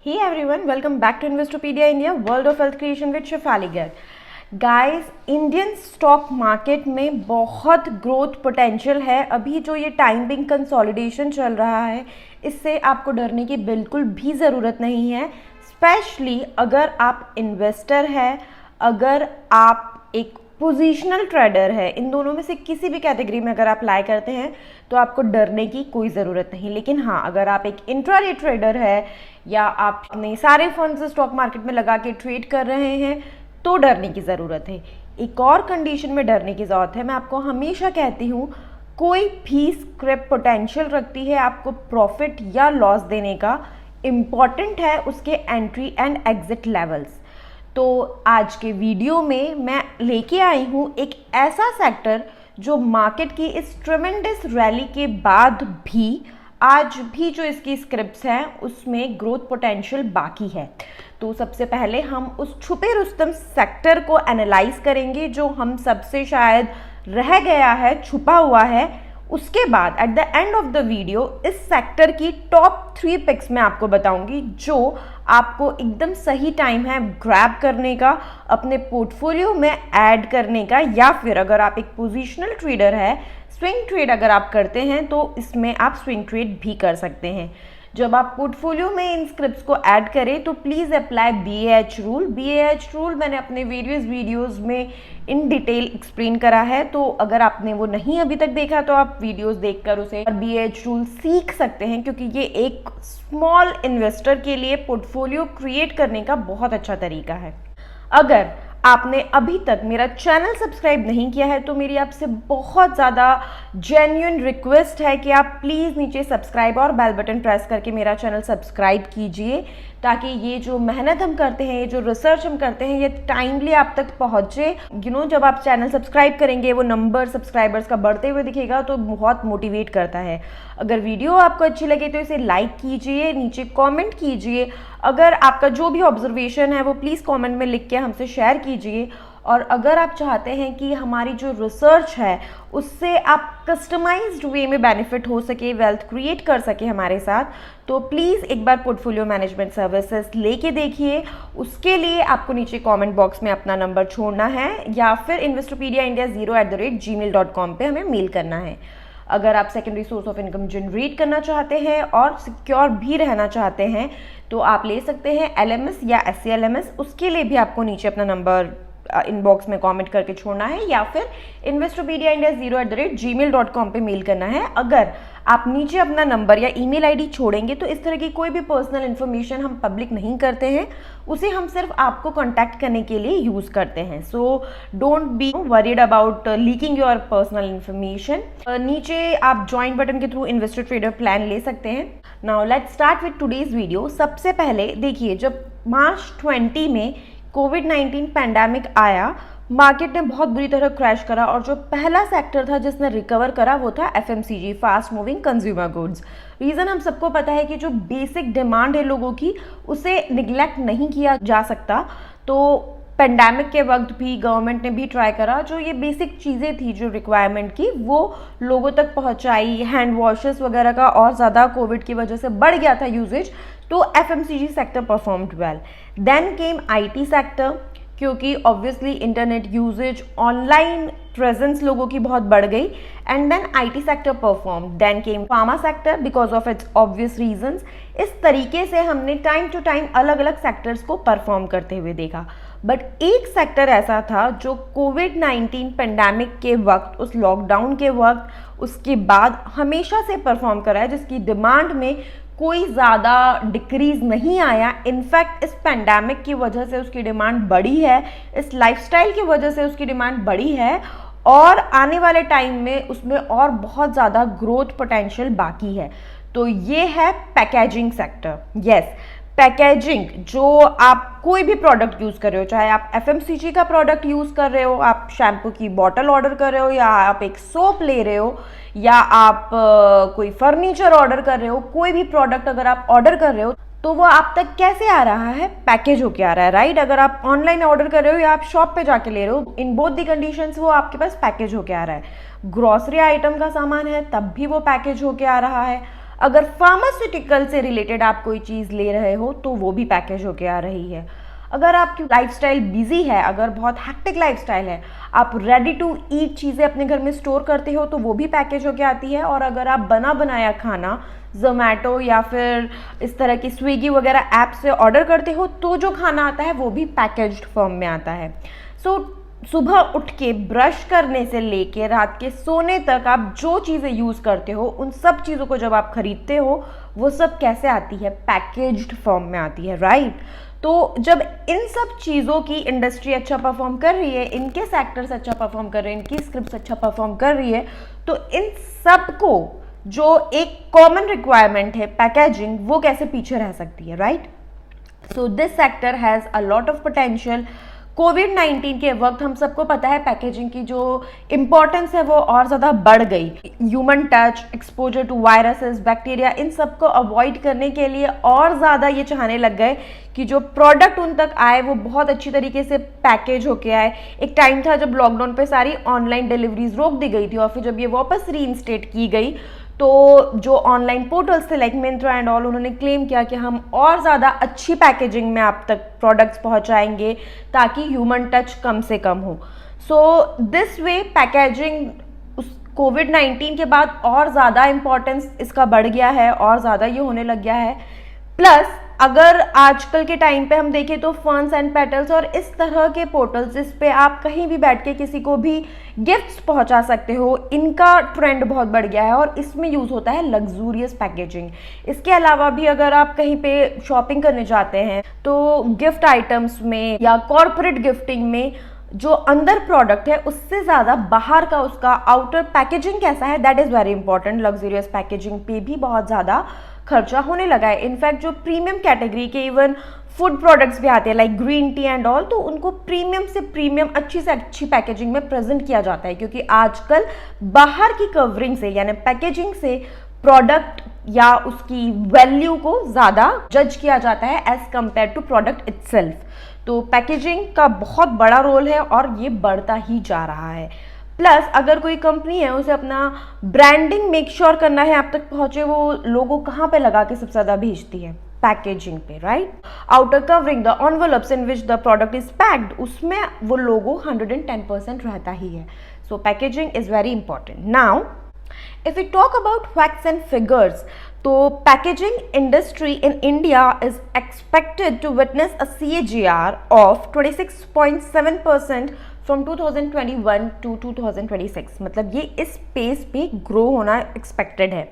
Hey everyone, welcome back to Investopedia India, World of Wealth Creation with Shefali Garg. Guys, Indian stock market में बहुत growth potential है। अभी जो ये time being consolidation चल रहा है, इससे आपको डरने की बिल्कुल भी ज़रूरत नहीं है। स्पेशली अगर आप इन्वेस्टर है, अगर आप एक पोजिशनल ट्रेडर है, इन दोनों में से किसी भी कैटेगरी में अगर आप अप्लाई करते हैं तो आपको डरने की कोई ज़रूरत नहीं। लेकिन हाँ, अगर आप एक इंट्राडे ट्रेडर है या आप अपने सारे फंड्स स्टॉक मार्केट में लगा के ट्रेड कर रहे हैं तो डरने की ज़रूरत है। एक और कंडीशन में डरने की ज़रूरत है। मैं आपको हमेशा कहती हूँ, कोई भी स्क्रिप्ट पोटेंशियल रखती है आपको प्रॉफिट या लॉस देने का। इम्पॉर्टेंट है उसके एंट्री एंड एग्जिट लेवल्स। तो आज के वीडियो में मैं लेके आई हूँ एक ऐसा सेक्टर जो मार्केट की इस ट्रेमेंडस रैली के बाद भी आज भी जो इसकी स्क्रिप्ट्स हैं उसमें ग्रोथ पोटेंशियल बाकी है। तो सबसे पहले हम उस छुपे रुस्तम सेक्टर को एनालाइज करेंगे जो हम सबसे शायद रह गया है, छुपा हुआ है। उसके बाद at the end of the video इस सेक्टर की टॉप 3 पिक्स मैं आपको बताऊंगी जो आपको एकदम सही टाइम है ग्रैब करने का, अपने पोर्टफोलियो में ऐड करने का, या फिर अगर आप एक पोजिशनल ट्रेडर है, स्विंग ट्रेड अगर आप करते हैं तो इसमें आप स्विंग ट्रेड भी कर सकते हैं। जब आप पोर्टफोलियो में इन स्क्रिप्ट्स को ऐड करें तो please apply BAH rule. BAH rule मैंने अपने वेरियस वीडियोस में इन डिटेल एक्सप्लेन करा है, तो अगर आपने वो नहीं अभी तक देखा तो आप वीडियोस देखकर उसे BAH रूल सीख सकते हैं, क्योंकि ये एक स्मॉल इन्वेस्टर के लिए पोर्टफोलियो क्रिएट करने का बहुत अच्छा तरीका है। अगर आपने अभी तक मेरा चैनल सब्सक्राइब नहीं किया है तो मेरी आपसे बहुत ज़्यादा जेन्युइन रिक्वेस्ट है कि आप प्लीज़ नीचे सब्सक्राइब और बेल बटन प्रेस करके मेरा चैनल सब्सक्राइब कीजिए, ताकि ये जो मेहनत हम करते हैं, ये जो रिसर्च हम करते हैं, ये टाइमली आप तक पहुँचे। जब आप चैनल सब्सक्राइब करेंगे वो नंबर सब्सक्राइबर्स का बढ़ते हुए दिखेगा तो बहुत मोटिवेट करता है। अगर वीडियो आपको अच्छी लगे तो इसे लाइक कीजिए, नीचे कमेंट कीजिए। अगर आपका जो भी ऑब्जर्वेशन है वो प्लीज़ कमेंट में लिख के हमसे शेयर कीजिए। और अगर आप चाहते हैं कि हमारी जो रिसर्च है उससे आप कस्टमाइज्ड वे में बेनिफिट हो सके, वेल्थ क्रिएट कर सके हमारे साथ, तो प्लीज़ एक बार पोर्टफोलियो मैनेजमेंट सर्विसेज लेके देखिए। उसके लिए आपको नीचे कमेंट बॉक्स में अपना नंबर छोड़ना है या फिर investopedia.india0@gmail.com पे हमें मेल करना है। अगर आप secondary source of income generate करना चाहते हैं और सिक्योर भी रहना चाहते हैं तो आप ले सकते हैं LMS या SCLMS। उसके लिए भी आपको नीचे अपना नंबर इनबॉक्स में कमेंट करके छोड़ना है या फिर investopedia.india0@gmail.com पे मेल करना है। अगर आप नीचे अपना नंबर या ईमेल आईडी छोड़ेंगे तो इस तरह की कोई भी पर्सनल इन्फॉर्मेशन हम पब्लिक नहीं करते हैं, उसे हम सिर्फ आपको कांटेक्ट करने के लिए यूज़ करते हैं। So don't be worried about leaking your personal information. नीचे आप ज्वाइन बटन के थ्रू इन्वेस्टर ट्रेडर प्लान ले सकते हैं। Now let's start with today's video. सबसे पहले देखिए, जब मार्च 20 में कोविड-19 पैंडेमिक आया, मार्केट ने बहुत बुरी तरह क्रैश करा और जो पहला सेक्टर था जिसने रिकवर करा वो था FMCG, fast moving consumer goods. Reason हम सबको पता है कि जो बेसिक डिमांड है लोगों की उसे निगलेक्ट नहीं किया जा सकता। तो पेंडेमिक के वक्त भी गवर्नमेंट ने भी ट्राई करा, जो ये बेसिक चीज़ें थी जो रिक्वायरमेंट की वो लोगों तक पहुंचाई। हैंड वॉशेस वगैरह का और ज़्यादा कोविड की वजह से बढ़ गया था यूजेज, तो FMCG sector performed well. Then came IT sector, क्योंकि obviously internet usage, online presence लोगों की बहुत बढ़ गई, and then IT sector perform. Then came pharma sector because of its obvious reasons. इस तरीके से हमने टाइम टू टाइम अलग अलग सेक्टर्स को परफॉर्म करते हुए देखा। बट एक सेक्टर ऐसा था जो कोविड-19 पेंडेमिक के वक्त, उस लॉकडाउन के वक्त, उसके बाद हमेशा से परफॉर्म करा है, जिसकी डिमांड में कोई ज़्यादा डिक्रीज नहीं आया। इनफैक्ट इस पेंडेमिक की वजह से उसकी डिमांड बढ़ी है, इस लाइफस्टाइल की वजह से उसकी डिमांड बढ़ी है, और आने वाले टाइम में उसमें और बहुत ज़्यादा ग्रोथ पोटेंशियल बाकी है। तो ये है पैकेजिंग सेक्टर। यस, पैकेजिंग, जो आप कोई भी प्रोडक्ट यूज़ कर रहे हो, चाहे आप FMCG का प्रोडक्ट यूज़ कर रहे हो, आप शैम्पू की बॉटल ऑर्डर कर रहे हो, या आप एक सोप ले रहे हो, या आप कोई फर्नीचर ऑर्डर कर रहे हो, कोई भी प्रोडक्ट अगर आप ऑर्डर कर रहे हो तो वो आप तक कैसे आ रहा है? पैकेज होके आ रहा है, राइट? अगर आप ऑनलाइन ऑर्डर कर रहे हो या आप शॉप पे जाके ले रहे हो, इन बोथ दी कंडीशंस वो आपके पास पैकेज होके आ रहा है। ग्रॉसरी आइटम का सामान है तब भी वो पैकेज होके आ रहा है। अगर फार्मास्यूटिकल से रिलेटेड आप कोई चीज़ ले रहे हो तो वो भी पैकेज होके आ रही है। अगर आपकी लाइफस्टाइल बिजी है, अगर बहुत हैक्टिक लाइफस्टाइल है, आप रेडी टू ईट चीज़ें अपने घर में स्टोर करते हो तो वो भी पैकेज होके आती है। और अगर आप बना बनाया खाना जोमेटो या फिर इस तरह की स्विगी वगैरह ऐप से ऑर्डर करते हो तो जो खाना आता है वो भी पैकेज्ड फॉर्म में आता है। सो सुबह उठ के ब्रश करने से लेके रात के सोने तक आप जो चीज़ें यूज़ करते हो उन सब चीज़ों को जब आप खरीदते हो वो सब कैसे आती है? पैकेज्ड फॉर्म में आती है, राइट? तो जब इन सब चीज़ों की इंडस्ट्री अच्छा परफॉर्म कर रही है, इनके सेक्टर्स अच्छा परफॉर्म कर रहे हैं, इनकी स्क्रिप्ट्स अच्छा परफॉर्म कर रही है, तो इन सब को जो एक कॉमन रिक्वायरमेंट है पैकेजिंग, वो कैसे पीछे रह सकती है, right? So this sector has a lot of potential. कोविड-19 के वक्त हम सबको पता है पैकेजिंग की जो इम्पोर्टेंस है वो और ज़्यादा बढ़ गई। Human touch, exposure to viruses, bacteria, इन सब को अवॉइड करने के लिए और ज़्यादा ये चाहने लग गए कि जो प्रोडक्ट उन तक आए वो बहुत अच्छी तरीके से पैकेज होके आए। एक टाइम था जब लॉकडाउन पे सारी ऑनलाइन डिलीवरीज रोक दी गई थी और फिर जब ये वापस रीइंस्टेट की गई तो जो ऑनलाइन पोर्टल्स थे लाइक मिंत्रा एंड ऑल, उन्होंने क्लेम किया कि हम और ज़्यादा अच्छी पैकेजिंग में आप तक प्रोडक्ट्स पहुंचाएंगे ताकि ह्यूमन टच कम से कम हो। सो दिस वे पैकेजिंग उस कोविड-19 के बाद और ज़्यादा इम्पोर्टेंस इसका बढ़ गया है और ज़्यादा ये होने लग गया है। प्लस अगर आजकल के टाइम पे हम देखें तो फर्न्स एंड पेटल्स और इस तरह के पोर्टल्स जिस पे आप कहीं भी बैठ के किसी को भी गिफ्ट्स पहुंचा सकते हो, इनका ट्रेंड बहुत बढ़ गया है और इसमें यूज़ होता है लग्जूरियस पैकेजिंग। इसके अलावा भी अगर आप कहीं पे शॉपिंग करने जाते हैं तो गिफ्ट आइटम्स में या कॉर्पोरेट गिफ्टिंग में जो अंदर प्रोडक्ट है उससे ज़्यादा बाहर का उसका आउटर पैकेजिंग कैसा है, that is very important. Luxurious packaging पे भी बहुत ज़्यादा खर्चा होने लगा है। इनफैक्ट जो प्रीमियम कैटेगरी के इवन फूड प्रोडक्ट्स भी आते हैं like green tea and all, तो उनको प्रीमियम से प्रीमियम अच्छी से अच्छी पैकेजिंग में प्रेजेंट किया जाता है क्योंकि आजकल बाहर की कवरिंग से यानी पैकेजिंग से प्रोडक्ट या उसकी वैल्यू को ज़्यादा जज किया जाता है as compare to product itself. तो पैकेजिंग का बहुत बड़ा रोल है और ये बढ़ता ही जा रहा है। प्लस अगर कोई कंपनी है उसे अपना ब्रांडिंग मेक श्योर करना है आप तक पहुंचे, वो लोगो कहाँ पे लगा के सबसे ज़्यादा भेजती है? पैकेजिंग पे, right? Outer covering, the envelopes in which the product is packed, उसमें वो लोगो 110% रहता ही है। So packaging is very important. Now if we talk about facts and figures, तो packaging industry in India is expected to witness a CAGR of 26.7% from 2021 to 2026। मतलब ये इस pace पे ग्रो होना एक्सपेक्टेड है।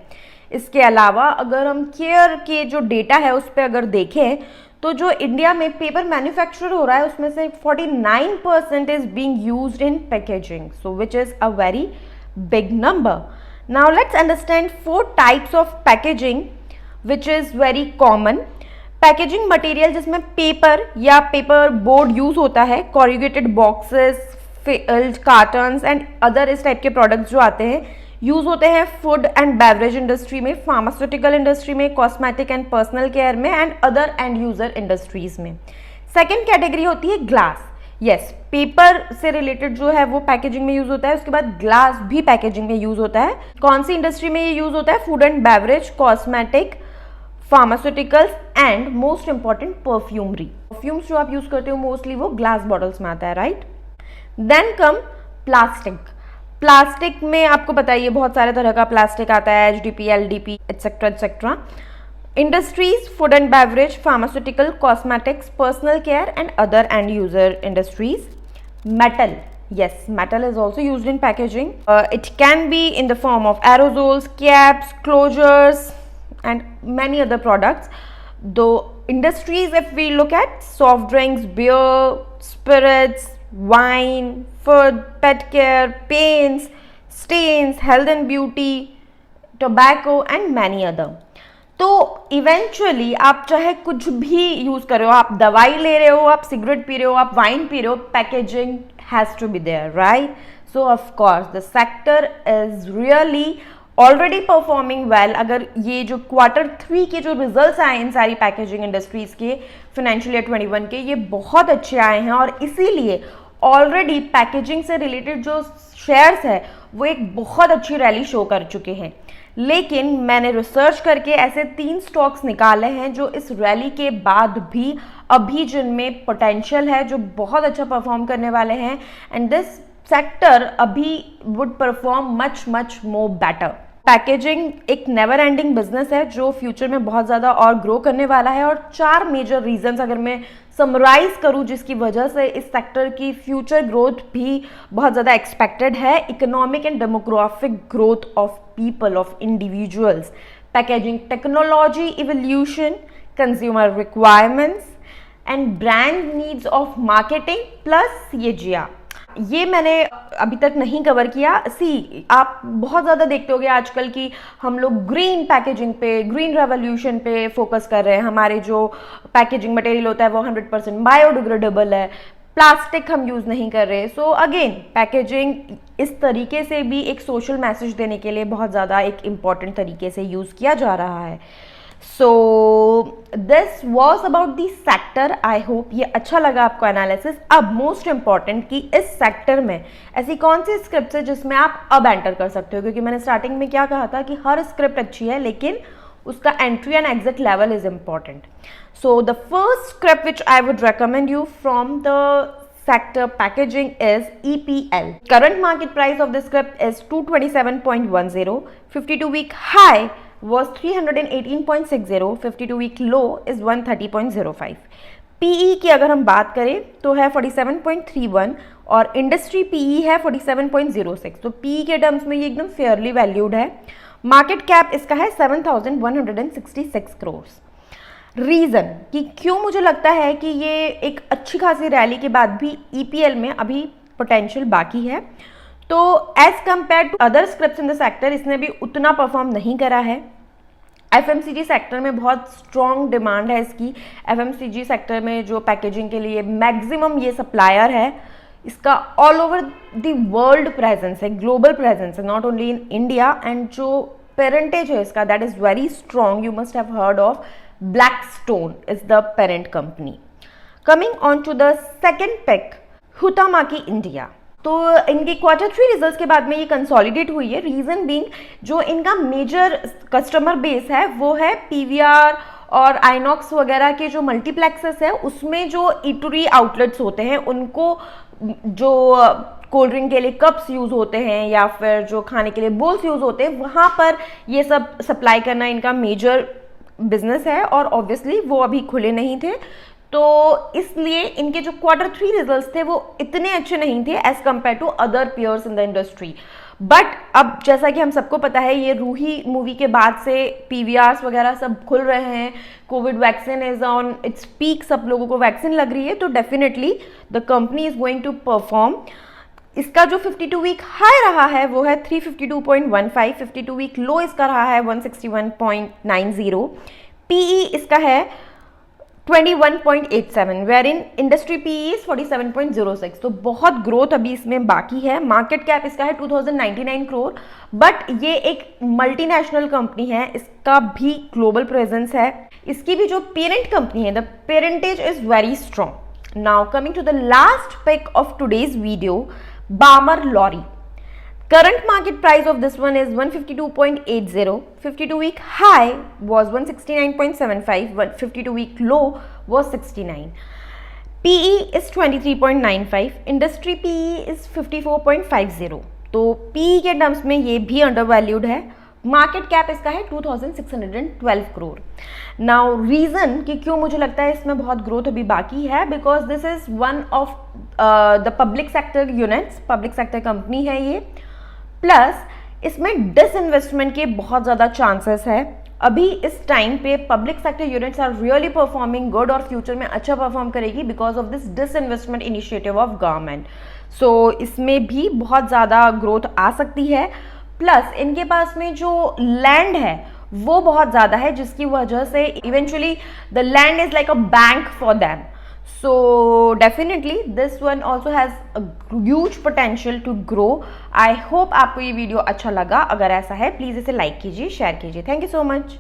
इसके अलावा अगर हम केयर के जो डेटा है उस पर अगर देखें तो जो इंडिया में पेपर मैन्युफैक्चर हो रहा है उसमें से 49% is being used in packaging, so which is a very big number. Now let's understand 4 types of packaging which is very common. Packaging material जिसमें पेपर या पेपर बोर्ड यूज होता है, corrugated boxes, field cottons and other इस type के products जो आते हैं use होते हैं फूड एंड बेवरेज इंडस्ट्री में, फार्मास्यूटिकल इंडस्ट्री में, कॉस्मेटिक एंड पर्सनल केयर में and other and user industries में। सेकेंड कैटेगरी होती है ग्लास। यस, पेपर से रिलेटेड जो है वो पैकेजिंग में यूज होता है। उसके बाद ग्लास भी पैकेजिंग में यूज होता है। कौन सी इंडस्ट्री में ये यूज होता है? Food and beverage, cosmetic, pharmaceuticals and most important perfumery. Perfumes जो आप यूज करते हो मोस्टली वो ग्लास बॉटल्स में आता है, right? Then come plastic. Plastic में आपको पता है बहुत सारे तरह का प्लास्टिक आता है, HDP, LDP etcetera etcetera. Industries, food and beverage, pharmaceutical, cosmetics, personal care and other end user industries. Metal, yes, metal is also used in packaging. It can be in the form of aerosols, caps, closures and many other products. Though industries, if we look at soft drinks, beer, spirits, wine, food, pet care, paints, stains, health and beauty, tobacco and many other. तो eventually आप चाहे कुछ भी use कर रहे हो, आप दवाई ले रहे हो, आप सिगरेट पी रहे हो, आप वाइन पी रहे हो, packaging has to be there, right? So of course the sector is really already performing well. अगर ये जो Q3 के जो रिजल्ट्स आए इन सारी पैकेजिंग इंडस्ट्रीज के फाइनेंशियल ईयर 21 के, ये बहुत अच्छे आए हैं और इसीलिए ऑलरेडी पैकेजिंग से रिलेटेड जो शेयर्स है वो एक बहुत अच्छी रैली शो कर चुके हैं। लेकिन मैंने रिसर्च करके ऐसे 3 स्टॉक्स निकाले हैं जो इस रैली के बाद भी अभी जिनमें पोटेंशियल है, जो बहुत अच्छा परफॉर्म करने वाले हैं, एंड दिस सेक्टर अभी would perform much much more better. Packaging एक नेवर एंडिंग बिजनेस है जो फ्यूचर में बहुत ज़्यादा और ग्रो करने वाला है, और 4 मेजर रीजंस अगर मैं समराइज करूं जिसकी वजह से इस सेक्टर की फ्यूचर ग्रोथ भी बहुत ज़्यादा एक्सपेक्टेड है। Economic and demographic growth of people, of individuals, packaging technology evolution, consumer requirements and brand needs of marketing plus CAGR। ये मैंने अभी तक नहीं कवर किया। आप बहुत ज़्यादा देखते होगे आजकल कि हम लोग ग्रीन पैकेजिंग पे, ग्रीन रेवोल्यूशन पे फोकस कर रहे हैं। हमारे जो पैकेजिंग मटेरियल होता है वो 100% बायोडिग्रेडेबल है, प्लास्टिक हम यूज़ नहीं कर रहे। सो अगेन पैकेजिंग इस तरीके से भी एक सोशल मैसेज देने के लिए बहुत ज़्यादा एक इम्पॉर्टेंट तरीके से यूज़ किया जा रहा है। So this was about the sector. I hope ये अच्छा लगा आपको एनालिसिस। अब मोस्ट इंपॉर्टेंट कि इस सेक्टर में ऐसी कौन सी स्क्रिप्ट है जिसमें आप अब एंटर कर सकते हो, क्योंकि मैंने स्टार्टिंग में क्या कहा था कि हर स्क्रिप्ट अच्छी है लेकिन उसका entry and exit level is important. So the first script which I would recommend you from the sector packaging is EPL. Current market price of this script is 227.10. 52-week high was 318.60. 52-week low is 130.05. PE की अगर हम बात करें तो है 47.31 और industry PE है 47.06। तो PE के टर्म्स में ये एकदम फेयरली वैल्यूड है। मार्केट कैप इसका है 7,166 करोड़। रीज़न कि क्यों मुझे लगता है कि ये एक अच्छी खासी रैली के बाद भी EPL में अभी पोटेंशियल बाकी है, तो as compare to other scripts in the sector इसने भी उतना परफॉर्म नहीं करा है। FMCG सेक्टर में बहुत स्ट्रॉन्ग डिमांड है इसकी। FMCG सेक्टर में जो पैकेजिंग के लिए मैक्सिमम ये सप्लायर है, इसका all over the world presence है, ग्लोबल प्रेजेंस है, not only in India. And जो पेरेंटेज है इसका that is very strong. You must have heard of Blackstone is the parent company. Coming on to the second pick, Huhtamaki India. तो इनके Q3 results के बाद में ये कंसोलिडेट हुई है। रीज़न बीइंग जो इनका मेजर कस्टमर बेस है वो है PVR और आइनॉक्स वगैरह के जो मल्टीप्लेक्सेस है, उसमें जो ईटरी आउटलेट्स होते हैं उनको जो कोल्ड ड्रिंक के लिए कप्स यूज़ होते हैं या फिर जो खाने के लिए बोल्स यूज़ होते हैं, वहाँ पर ये सब सप्लाई करना इनका मेजर बिजनेस है। और ऑब्वियसली वो अभी खुले नहीं थे, तो इसलिए इनके जो Q3 रिजल्ट्स थे वो इतने अच्छे नहीं थे as compare to other peers in the industry. But अब जैसा कि हम सबको पता है, ये रूही मूवी के बाद से PVRs वगैरह सब खुल रहे हैं, Covid vaccine is on its peak, सब लोगों को वैक्सीन लग रही है, तो definitely the company is going to perform. इसका जो 52 वीक हाई रहा है वो है 352.15, 52 वीक लो इसका रहा है 161.90। PE इसका है 21.87, wherein industry PE is 47.06। तो बहुत ग्रोथ अभी इसमें बाकी है। मार्केट कैप इसका है 2099 करोड़, बट ये एक मल्टीनेशनल कंपनी है, इसका भी ग्लोबल प्रेजेंस है। इसकी भी जो पेरेंट कंपनी है, the parentage is very strong. Now coming to the last pick of today's video, Barmer Lorry. Current market price of this one is 152.80. 52-week high was 169.75. 52-week low was 69. PE is 23.95. Industry PE is 54.50. तो PE के terms में ये भी undervalued है। Market cap इसका है 2612 crore. Now reason कि क्यों मुझे लगता है इसमें बहुत ग्रोथ अभी बाकी है, because this is one of the public sector units, public sector company है ये, प्लस इसमें डिसइन्वेस्टमेंट के बहुत ज़्यादा चांसेस है। अभी इस टाइम पे public sector units are really performing good और फ्यूचर में अच्छा परफॉर्म करेगी because of this disinvestment initiative of government. So इसमें भी बहुत ज़्यादा ग्रोथ आ सकती है। प्लस इनके पास में जो लैंड है वो बहुत ज़्यादा है, जिसकी वजह से eventually the land is like a bank for them. So definitely this one also has a huge potential to grow. I hope आपको ये वीडियो अच्छा लगा। अगर ऐसा है प्लीज़ इसे लाइक कीजिए, शेयर कीजिए। Thank you so much.